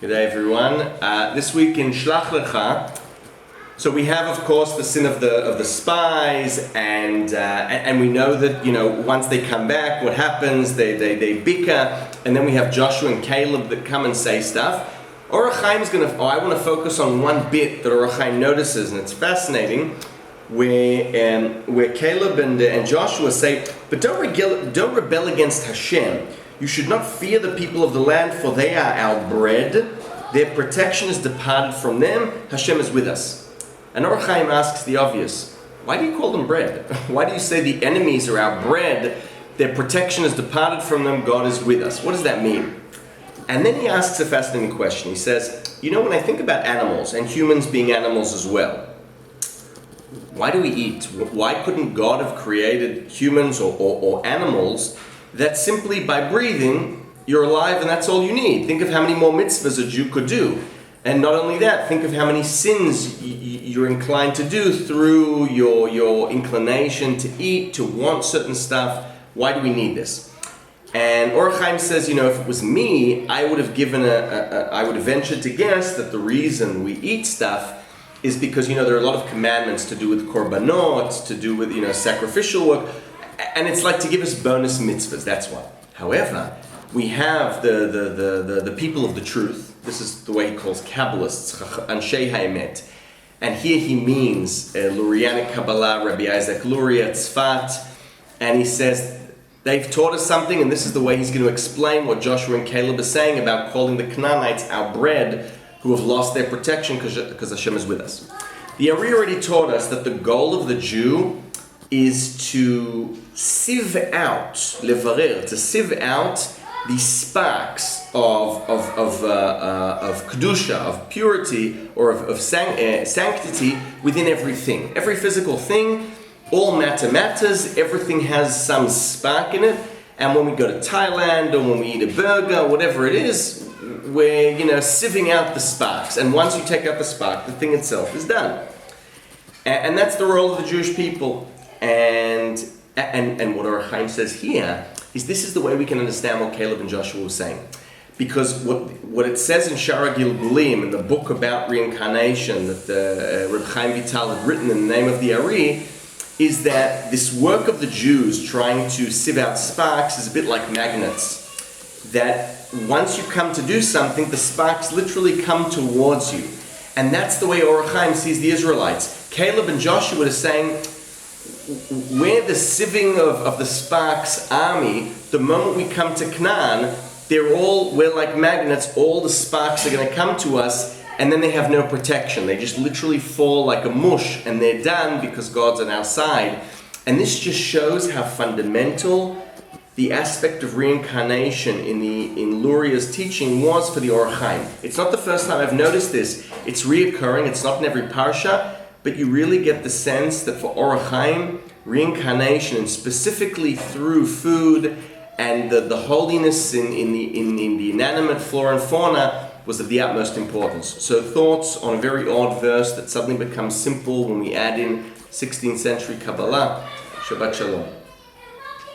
Good day, everyone. This week in Shalkh, so we have, of course, the sin of the spies, and we know that once they come back, what happens? They bicker, and then we have Joshua and Caleb that come and say stuff. Or ha-Hayyim I want to focus on one bit that ha-Hayyim notices, and it's fascinating, where Caleb and Joshua say, "But don't rebel against Hashem. You should not fear the people of the land, for they are our bread. Their protection is departed from them. Hashem is with us." And ha-Hayyim asks the obvious, why do you call them bread? Why do you say the enemies are our bread? Their protection is departed from them. God is with us. What does that mean? And then he asks a fascinating question. He says, when I think about animals, and humans being animals as well, why do we eat? Why couldn't God have created humans or animals that simply by breathing, you're alive and that's all you need? Think of how many more mitzvahs a Jew could do. And not only that, think of how many sins you're inclined to do through your inclination to eat, to want certain stuff. Why do we need this? And ha-Hayyim says, if it was me, I would have I would have ventured to guess that the reason we eat stuff is because, there are a lot of commandments to do with korbanot, to do with, sacrificial work, and it's like to give us bonus mitzvahs, that's why. However, we have the people of the truth. This is the way he calls Kabbalists, Anshe ha-Emet. And here he means Lurianic Kabbalah, Rabbi Isaac Luria, Tzfat, and he says, they've taught us something, and this is the way he's going to explain what Joshua and Caleb are saying about calling the Canaanites our bread, who have lost their protection because Hashem is with us. The Ari already taught us that the goal of the Jew is to sieve out, levarer, to sieve out the sparks of kedusha, of purity, or of sanctity within everything. Every physical thing, all matter matters, everything has some spark in it, and when we go to Thailand, or when we eat a burger, whatever it is, we're, sieving out the sparks. And once you take out the spark, the thing itself is done. And that's the role of the Jewish people. And what ha-Hayyim says here is this is the way we can understand what Caleb and Joshua were saying. Because what it says in Shara Gilgulim, in the book about reincarnation that Reb Chaim Vital had written in the name of the Ari, is that this work of the Jews trying to sieve out sparks is a bit like magnets. That once you come to do something, the sparks literally come towards you. And that's the way ha-Hayyim sees the Israelites. Caleb and Joshua are saying, we're the sieving of the sparks army. The moment we come to Canaan, we're like magnets, all the sparks are going to come to us, and then they have no protection. They just literally fall like a mush, and they're done because God's on our side. And this just shows how fundamental the aspect of reincarnation in Luria's teaching was for the ha-Hayyim. It's not the first time I've noticed this. It's reoccurring. It's not in every parsha, but you really get the sense that for ha-Hayyim, reincarnation, and specifically through food and the holiness in the inanimate flora and fauna, was of the utmost importance. So thoughts on a very odd verse that suddenly becomes simple when we add in 16th century Kabbalah. Shabbat Shalom.